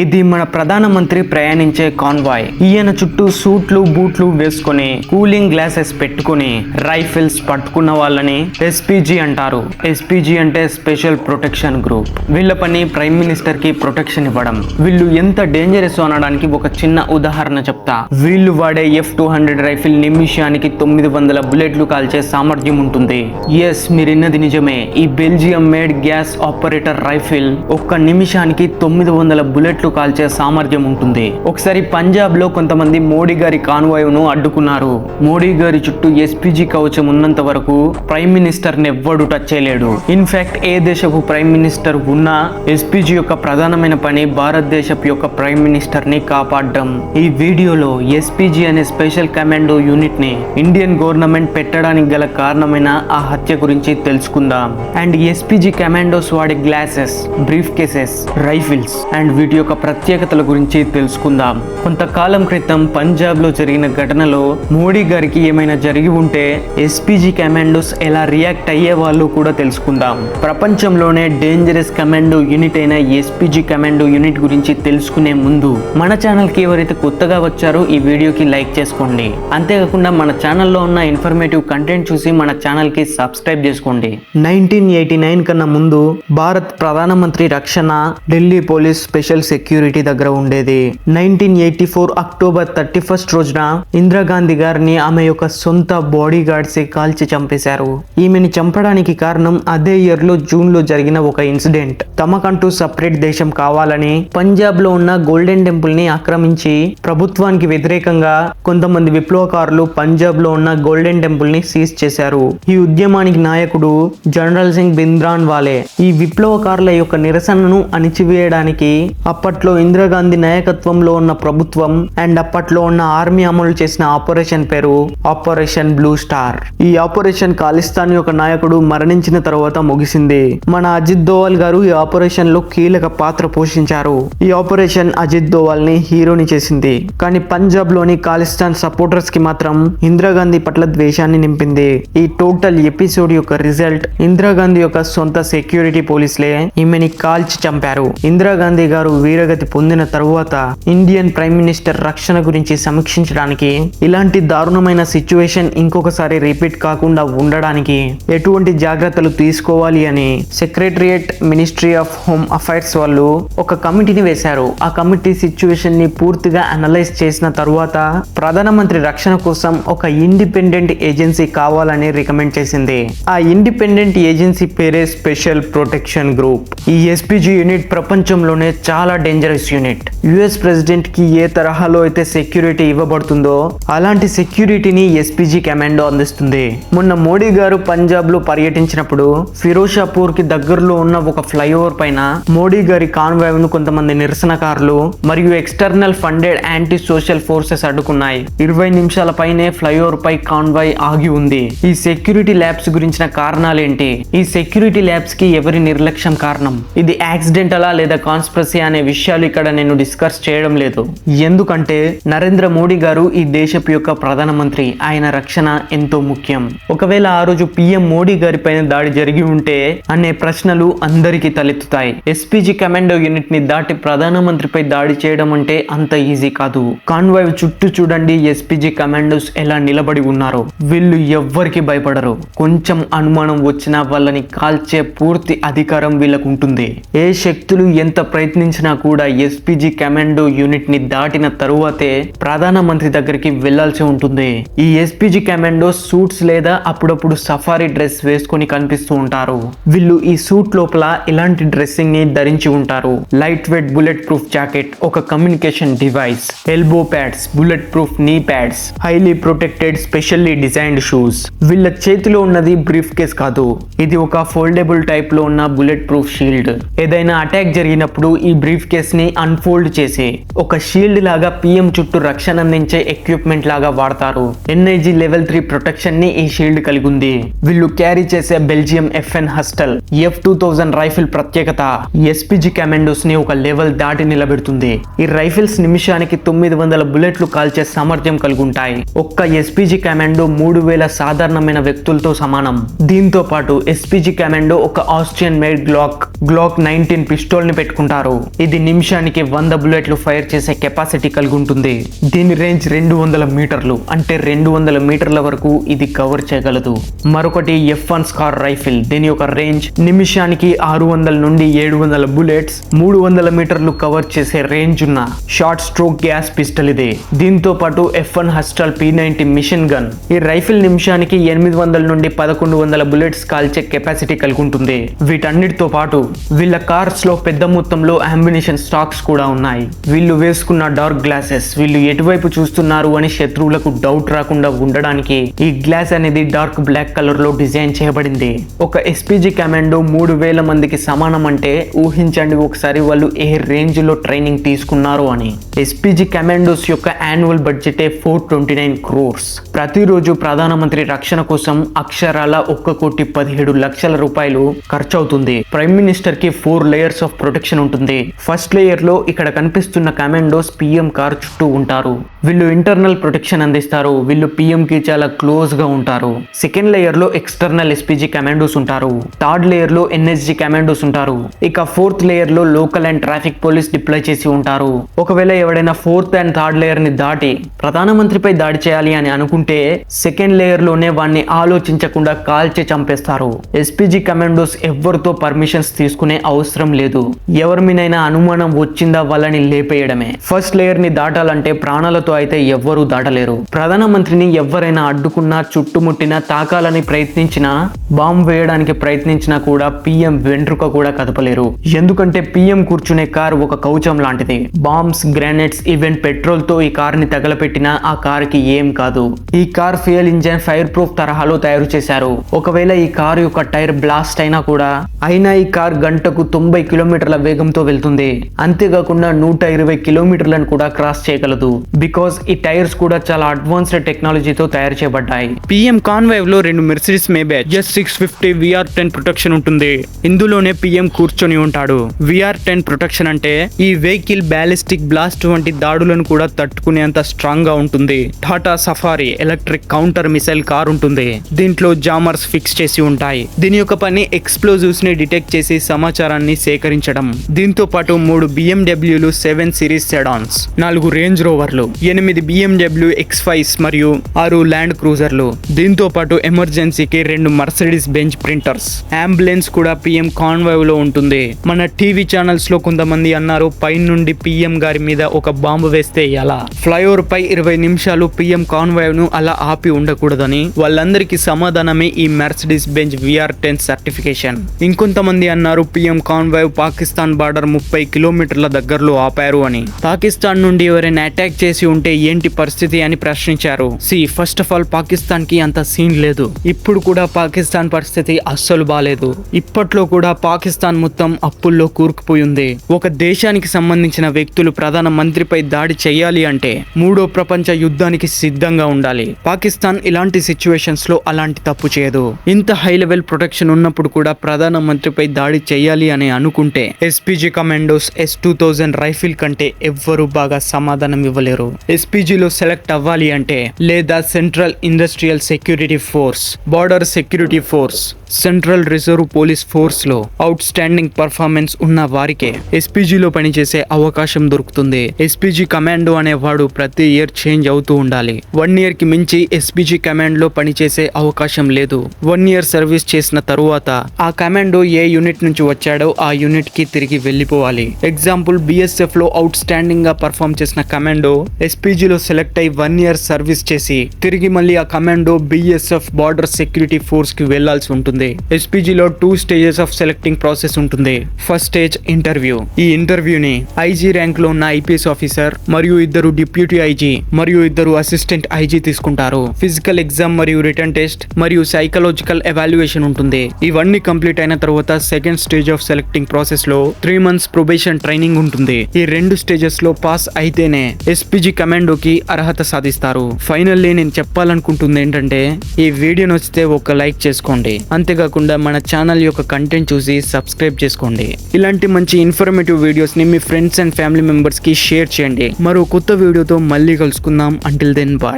ఇది మన ప్రధానమంత్రి ప్రయాణించే కాన్వాయ్. ఈయన చుట్టూ సూట్లు బూట్లు వేసుకొని కూలింగ్ గ్లాసెస్ పెట్టుకుని రైఫిల్స్ పట్టుకున్న వాళ్ళని ఎస్పీజీ అంటారు. ఎస్పీజీ అంటే స్పెషల్ ప్రొటెక్షన్ గ్రూప్. వీళ్ళ పని ప్రైమ్ మినిస్టర్ కి ప్రొటెక్షన్ ఇవ్వడం. వీళ్ళు ఎంత డేంజరస్ అనడానికి ఒక చిన్న ఉదాహరణ చెప్తా. వీళ్ళు వాడే F-200 రైఫిల్ నిమిషానికి 900 బుల్లెట్లు కాల్చే సామర్థ్యం ఉంటుంది. ఎస్, మీరిన్నది నిజమే. ఈ Belgium made gas operator rifle ఒక్క నిమిషానికి 900 బుల్లెట్లు కాల్చే సామర్థ్యం ఉంటుంది. ఒకసారి పంజాబ్ లో కొంతమంది మోడీ గారి కాన్వాయ్ ను అడ్డుకున్నారు. మోడీ గారి చుట్టూ ఎస్పీజీ కవచం ఉన్నంత వరకు ప్రైమ్ మినిస్టర్ ని ఎవ్వడు టచ్ చేయలేడు. ఇన్ఫాక్ట్ ఏ దేశపు ప్రైమ్ మినిస్టర్ ఉన్నా ఎస్పీజీ యొక్క ప్రధానమైన పని భారతదేశపు యొక్క ప్రైమ్ మినిస్టర్ ని కాపాడడం. ఈ వీడియోలో ఎస్పీజీ అనే స్పెషల్ కమాండో యూనిట్ ని ఇండియన్ గవర్నమెంట్ పెట్టడానికి గల కారణమైన ఆ హత్య గురించి తెలుసుకుందాం. అండ్ ఎస్పీజీ కమాండోస్ వాడే glasses, brief cases, rifles and వీటి యొక్క ప్రత్యేకతల గురించి తెలుసుకుందాం. కొంతకాలం క్రితం పంజాబ్ లో జరిగిన ఘటనలో మోడీ గారికి ఏమైనా జరిగి ఉంటే ఎస్పీజీ కమాండోస్ ఎలా రియాక్ట్ అయ్యే వాళ్ళు కూడా తెలుసుకుందాం. ప్రపంచంలోనే డేంజరస్ కమాండో యూనిట్ అయిన ఎస్పీజీ కమాండో యూనిట్ గురించి తెలుసుకునే ముందు మన ఛానల్ కి ఎవరైతే కొత్తగా వచ్చారో ఈ వీడియోకి లైక్ చేసుకోండి. అంతేకాకుండా మన ఛానల్లో ఉన్న ఇన్ఫర్మేటివ్ కంటెంట్ చూసి మన ఛానల్ కి సబ్స్క్రైబ్ చేసుకోండి. 1989 కన్నా ముందు భారత్ ప్రధానమంత్రి రక్షణ ఢిల్లీ పోలీస్ స్పెషల్ సెక్యూరిటీ దగ్గర ఉండేది. 1984 అక్టోబర్ 31 రోజున ఇందిరాగాంధీ గారిని ఆమె యొక్క సొంత బాడీ గార్డ్స్ కాల్చి చంపేశారు. ఈమెని చంపడానికి కారణం అదే ఇయర్ లో జూన్ లో జరిగిన ఒక ఇన్సిడెంట్. తమకంటూ సపరేట్ దేశం కావాలని పంజాబ్ లో ఉన్న గోల్డెన్ టెంపుల్ ని ఆక్రమించి ప్రభుత్వానికి వ్యతిరేకంగా కొంతమంది విప్లవకారులు పంజాబ్ లో ఉన్న గోల్డెన్ టెంపుల్ ని సీజ్ చేశారు. ఈ ఉద్యమానికి నాయకుడు జనరల్ సింగ్ భింద్రాన్ వాలే. ఈ విప్లవకారుల యొక్క నిరసనను అణిచివేయడానికి అప్పట్లో ఇందిరాగాంధీ నాయకత్వంలో ఉన్న ప్రభుత్వం అండ్ అప్పట్లో ఉన్న ఆర్మీ అమలు చేసిన ఆపరేషన్ పేరు ఆపరేషన్ బ్లూ స్టార్. ఈ ఆపరేషన్ ఖాలిస్తాన్ యొక్క నాయకుడు మరణించిన తర్వాత ముగిసింది. మన అజిత్ దోవల్ గారు ఈ ఆపరేషన్ లో కీలక పాత్ర పోషించారు. ఈ ఆపరేషన్ అజిత్ దోవల్ ని హీరోని చేసింది. కానీ పంజాబ్ లోని ఖాలిస్తాన్ సపోర్టర్స్ కి మాత్రం ఇందిరాగాంధీ పట్ల ద్వేషాన్ని నింపింది. ఈ టోటల్ ఎపిసోడ్ యొక్క రిజల్ట్ ఇందిరాగాంధీ యొక్క సొంత సెక్యూరిటీ పోలీసులే ఈమెని కాల్చి చంపారు. ఇందిరాగాంధీ గారు వీరగతి పొందిన తరువాత ఇండియన్ ప్రైమ్ మినిస్టర్ రక్షణ గురించి సమీక్షించడానికి ఇలాంటి దారుణమైన సిచ్యువేషన్ ఇంకొకసారి రిపీట్ కాకుండా ఉండడానికి ఎటువంటి జాగ్రత్తలు తీసుకోవాలి అని secretariat ministry of home affairs వాళ్ళు ఒక కమిటీని వేశారు. ఆ కమిటీ సిచ్యువేషన్ ని పూర్తిగా అనలైజ్ చేసిన తరువాత ప్రధానమంత్రి రక్షణ కోసం ఒక ఇండిపెండెంట్ ఏజెన్సీ కావాలని రికమెండ్ చేసింది. ఆ ఇండిపెండెంట్ ఏజెన్సీ పేరే స్పెషల్ ప్రొటెక్షన్ గ్రూప్. ఈ ఎస్పీజీ యూనిట్ ప్రపంచంలోనే చాలా డేంజరస్ యూనిట్. యుఎస్ ప్రెసిడెంట్ కి ఏ తరహాలో అయితే సెక్యూరిటీ ఇవ్వబడుతుందో అలాంటి సెక్యూరిటీని ఎస్పీజీ కమాండో అందిస్తుంది. మొన్న మోడీ గారు పంజాబ్ లో పర్యటించినప్పుడు ఫిరోజాపూర్ కి దగ్గరలో ఉన్న ఒక ఫ్లైఓవర్ పైన మోడీ గారి కాన్వాయ్ ను కొంతమంది నిరసనకారులు మరియు external funded anti social forces అడ్డుకున్నాయి. 20 నిమిషాల పైనే ఫ్లైఓవర్ పై కాన్వాయ్ ఆగి ఉంది. ఈ సెక్యూరిటీ ల్యాబ్స్ గురించిన కారణాలేంటి? ఈ సెక్యూరిటీ ల్యాబ్స్ కి ఎవరి నిర్లక్ష్యం కారణం? ఇది యాక్సిడెంటలా లేదా కాన్స్పిరసీ అనే విషయాలు ఇక్కడ నేను డిస్కస్ చేయడం లేదు. ఎందుకంటే నరేంద్ర మోడీ గారు ఈ దేశపు యొక్క ప్రధానమంత్రి. ఆయన రక్షణ ఎంతో ముఖ్యం. ఒకవేళ ఆ రోజు పిఎం మోడీ గారి పైన దాడి జరిగి ఉంటే అనే ప్రశ్నలు అందరికీ తలెత్తుతాయి. ఎస్పీజీ కమాండో యూనిట్ ని దాటి ప్రధానమంత్రిపై దాడి చేయడం అంటే అంత ఈజీ కాదు. కాన్వాయ్ చుట్టూ చూడండి ఎస్పీజీ కమాండోస్ ఎలా నిలబడి ఉన్నారు. వీళ్ళు ఎవ్వరికి భయపడరు. కొంచెం అనుమానం వచ్చినా వాళ్ళని కాల్చే పూర్తి అధికారం వీళ్ళకు ఉంటుంది. ఏ శక్తులు ఎంత ప్రయత్నించినా కూడా ఎస్పీజీ కమాండో యూనిట్ ని దాటిన తరువాతే ప్రధానమంత్రి దగ్గరికి వెళ్లాల్సి ఉంటుంది. ఈ ఎస్పీజీ కమాండో సూట్స్ లేదా అప్పుడప్పుడు సఫారీ డ్రెస్ వేసుకొని కనిపిస్తూ ఉంటారు. వీళ్ళు ఈ సూట్ లోపల ఇలాంటి డ్రెస్సింగ్ ని ధరించి ఉంటారు. Light weight bullet proof jacket, ఒక communication device, elbow pads, bullet proof knee pads, highly protected specially designed shoes. వీళ్ళ చేతిలో ఉన్నది బ్రీఫ్ కేస్ కాదు, ఇది ఒక ఫోల్డబుల్ టైప్ లో ఉన్న బుల్లెట్ ప్రూఫ్ షీల్డ్. ఏదైనా అటాక్ జరిగినప్పుడు ఈ బ్రీఫ్ కేస్ ని అన్ఫోల్డ్ చేసి ఒక షీల్డ్ లాగా పిఎం చుట్టూ రక్షణ అందించే ఎక్విప్మెంట్ లాగా వాడతారు. ఎన్ఐజీ లెవెల్ 3 ప్రొటెక్షన్ ని ఈ షీల్డ్ కలిగి ఉంది. వీళ్ళు క్యారీ చేసే Belgium FN hostel F-2000 rifle ప్రత్యేకత ఎస్పీజీ కమాండోస్ ని ఒక లెవెల్ దాటి నిలబెడుతుంది. ఈ రైఫిల్స్ నిమిషానికి 900 బుల్లెట్లు కాల్చే సామర్థ్యం కలిగి ఉంటాయి. ఒక్క ఎస్పీజీ కమాండో 3000 సాధారణమైన వ్యక్తులతో సమానం. దీంతో పాటు ఎస్పీజీ కమాండో ఒక ఆస్ట్రియన్ మేడ్ గ్లాక్ 19 పిస్టోల్ ని పెట్టుకుంటారు. ఇది నిమిషానికి 100 బుల్లెట్లు ఫైర్ చేసే కెపాసిటీ కలిగి ఉంటుంది. దీని రేంజ్ 200 మీటర్లు, అంటే 200 మీటర్ల వరకు ఇది కవర్ చేయగలదు. మరొకటి F1 స్కార్ రైఫిల్. దీని యొక్క రేంజ్ నిమిషానికి 600 నుండి 700 బుల్లెట్స్, 300 మీటర్లు కవర్ చేసే రేంజ్ ఉన్న షార్ట్ స్ట్రోక్ గ్యాస్ పిస్టల్ ఇది. దీంతో పాటు F1 హస్టల్ P90 మిషన్ గన్. ఈ రైఫిల్ నిమిషానికి 800 నుండి 1100 బుల్లెట్స్ కాల్చే కెపాసిటీ కలిగి ఉంటుంది. వీటన్నిటితో పాటు వీళ్ళ కార్స్ లో పెద్ద మొత్తంలో అంబినిషన్ స్టాక్స్ కూడా ఉన్నాయి. వీళ్ళు వేసుకున్న డార్క్ గ్లాసెస్, వీళ్ళు ఎటువైపు చూస్తున్నారు అని శత్రువులకు డౌట్ రాకుండా ఉండడానికి ఈ గ్లాస్ అనేది డార్క్ బ్లాక్ కలర్ లో డిజైన్ చేయబడింది. ఒక SPG కమాండో 3000 మందికి సమానం అంటే ఊహించండి ఒకసారి వాళ్ళు ఏ రేంజ్ లో ట్రైనింగ్ తీసుకున్నారు అని. SPG కమాండోస్ యొక్క యాన్యువల్ బడ్జెటే 429 crores. ప్రతిరోజు ప్రధానమంత్రి రక్షణ కోసం అక్షరాల 1,17,00,000 రూపాయలు ఖర్చు అవుతుంది. ప్రైమ్ మినిస్టర్ కి 4 లేయర్స్ ఆఫ్ ప్రొటెక్షన్ ఉంటుంది. ఫస్ట్ లేయర్ లో ఇక్కడ కనిపిస్తున్న కమాండోస్ PM కార్ చుట్టూ ఉంటారు. వీళ్ళు ఇంటర్నల్ ప్రొటెక్షన్ అందిస్తారు. వీళ్ళు PM కి చాలా క్లోజ్ గా ఉంటారు. సెకండ్ లేయర్ లో ఎక్స్టర్నల్ SPG కమాండోస్ ఉంటారు. థర్డ్ లేయర్ లో NSG కమాండోస్ ఉంటారు. ఇక ఫోర్త్ లేయర్ లో local and traffic police deploy చేసి ఉంటారు. ఒకవేళ ఎవడైనా ఫోర్త్ అండ్ థర్డ్ లేయర్ ని దాటి ప్రధానమంత్రిపై దాడి చేయాలి అని అనుకుంటే సెకండ్ లేయర్ లోనే వాడిని ఆలోచించకుండా కాల్చి చంపేస్తారు. SPG కమాండోస్ ఎవరితో పర్మిషన్స్ తీసుకునే అవసరం లేదు. ఎవరి మీనైనా అనుమానం వచ్చిందా వాళ్ళని లేపేయడమే. ఫస్ట్ లేయర్ ని దాటాలంటే ప్రాణాలతో అయితే ఎవ్వరూ దాటలేరు. ప్రధానమంత్రిని ఎవరైనా అడ్డుకున్నా, చుట్టుముట్టినా, తాకాలని ప్రయత్నించినా, బాంబు వేయడానికి ప్రయత్నించినా కూడా PM వెంట్రుక కూడా కదపలేరు. ఎందుకంటే PM కూర్చునే కార్ ఒక కవచం లాంటిది. బాంబ్స్, గ్రానైట్స్, ఈవెన్ పెట్రోల్ తో ఈ కార్ ని తగలపెట్టినా ఆ కార్ కి ఏం కాదు. ఈ car fuel engine fire proof తరహాలో తయారు చేశారు. ఒకవేళ ఈ కార్ యొక్క టైర్ బ్లాస్ట్ అయినా కూడా ఈ కార్ గంటకు 90 కిలోమీటర్ల వేగంతో వెళ్తుంది. అంతేకాకుండా 120 కిలోమీటర్లను కూడా క్రాస్ చేయగలదు. బికాస్ ఈ టైర్స్ కూడా చాలా అడ్వాన్స్డ్ టెక్నాలజీతో తయారు చేయబడ్డాయి. PM కాన్వాయ్ లో 2 మెర్సిడీస్ మేబెచ్ S650 VR10 ప్రొటెక్షన్ ఉంటుంది. ఇందులోనే PM కూర్చొని ఉంటాడు. VR10 ప్రొటెక్షన్ అంటే ఈ వెహికల్ బ్యాలిస్టిక్ బ్లాస్ట్ వంటి దాడులను కూడా తట్టుకునేంత స్ట్రాంగ్ గా ఉంటుంది. Tata safari electric counter missile car ఉంటుంది. దీంట్లో జామర్స్ ఫిక్స్ చేసి ఉంటాయి. దీని యొక్క పని ఎక్స్ప్లోజివ్స్ ని డిటెక్ట్ చేసి సమాచారాన్ని సేకరించడం. దీంతో పాటు 3 BMWలు 7 series sedans, 4 range రోవర్లు, 8 BMW X5s మరియు 6 ల్యాండ్ క్రూజర్లు. దీంతో పాటు ఎమర్జెన్సీకి 2 మర్సిడీస్ బెంచ్ ప్రింటర్స్. అంబులెన్స్ కూడా PM కాన్వాయ్ లో ఉంటుంది. మన టీవీ ఛానల్స్ లో కొంతమంది అన్నారు పై నుండి PM గారి మీద ఒక బాంబు వేస్తే ఎలా, ఫ్లైఓవర్ పై 20 నిమిషాలు PM కాన్వాయ్ ను అలా ఆపి ఉండకూడదని. వాళ్ళందరికీ సమాధానమే ఈ మెర్సిడీస్ బెంచ్ VR10 సర్టిఫికేషన్. ఇంకొంతమంది అన్నారు PM కాన్వాయ్ పాకిస్తాన్ బార్డర్ 30 కిలోమీటర్ల దగ్గరలో ఆపారు అని. పాకిస్తాన్ నుండి ఎవరైనా అటాక్ చేసి ఉంటే ఏంటి పరిస్థితి అని ప్రశ్నించారు. ఫస్ట్ ఆఫ్ ఆల్ పాకిస్తాన్ కి అంత సీన్ లేదు. ఇప్పుడు కూడా పాకిస్తాన్ పరిస్థితి అస్సలు బాలేదు. ఇప్పట్లో కూడా పాకిస్తాన్ మొత్తం అప్పుల్లో కూరుకుపోయింది. ఒక దేశానికి సంబంధించిన వ్యక్తులు ప్రధాన మంత్రిపై దాడి చేయాలి అంటే 3వ ప్రపంచ యుద్ధానికి సిద్ధంగా ఉండాలి. పాకిస్తాన్ ఇలాంటి సిచ్యువేషన్స్ లో అలాంటి తప్పు చేయదు. ఇంత హై లెవెల్ ప్రొటెక్షన్ ఉన్నప్పుడు కూడా ప్రధాన మంత్రిపై దాడి చేయాలి అని అనుకుంటే SPG కమాండోస్ S2000 రైఫిల్ కంటే ఎవ్వరూ బాగా సమాధానం ఇవ్వలేరు. SPG లో సెలెక్ట్ అవ్వాలి అంటే లేదా central industrial security force, border security force, central reserve police force లో అవుట్ స్టాండింగ్ పర్ఫార్మెన్స్ ఉన్న వారికే SPG లో పనిచేసే అవకాశం దొరుకుతుంది. SPG కమాండో అనేవాడు ప్రతి ఇయర్ చేంజ్ అవుతూ ఉండాలి. 1 ఇయర్ కి మించి SPG కమాండ్ లో పనిచేసే అవకాశం లేదు. 1 ఇయర్ సర్వీస్ చేసిన తరువాత ఆ కమాండో ఏ యూనిట్ నుంచి వచ్చాడో ఆ యూనిట్ కి తిరిగి వెళ్ళిపోవాలి. ఎగ్జాంపుల్ BSF లో అవుట్ స్టాండింగ్ గా పర్ఫార్మ్ చేసిన కమాండో SPG లో సెలెక్ట్ అయి 1 ఇయర్ సర్వీస్ చేసి తిరిగి మళ్ళీ ఆ commando BSF border security force కి వెళ్లాల్సి ఉంటుంది. SPG లో 2 స్టేజెస్ ఆఫ్ సెలెక్టింగ్ ప్రాసెస్ ఉంటుంది. First stage interview. ఈ ఇంటర్వ్యూని IG ర్యాంక్ లో ఉన్న IPS ఆఫీసర్ మరియు 2 డిప్యూటీ IG మరియు 2 అసిస్టెంట్ IG తీసుకుంటారు. ఫిజికల్ ఎగ్జామ్ మరియు రిటర్న్ టెస్ట్ మరియు సైకలాజికల్ ఎవాల్యుయేషన్ ఉంటుంది. ఇవన్నీ కంప్లీట్ అయిన తర్వాత second stage of selecting process లో 3 months ప్రొబేషన్ ట్రైనింగ్ ఉంటుంది. ఈ 2 స్టేజెస్ లో పాస్ అయితేనే SPG కమాండోకి అర్హత సాధిస్తారు. ఫైనల్లీ నేను చెప్పాలనుకుంటుంది ఏంటంటే ఈ వీడియో నచ్చితే ఒక లైక్ చేసుకోండి. అంతేకాకుండా మన ఛానల్ యొక్క కంటెంట్ చూసి సబ్స్క్రైబ్ చేసుకోండి. ఇలాంటి మంచి ఇన్ఫర్మేటివ్ వీడియోస్ ని మీ ఫ్రెండ్స్ అండ్ ఫ్యామిలీ మెంబర్స్ కి షేర్ చేయండి. మరో కొత్త వీడియోతో మళ్ళీ కలుసుకుందాం. Until then bye.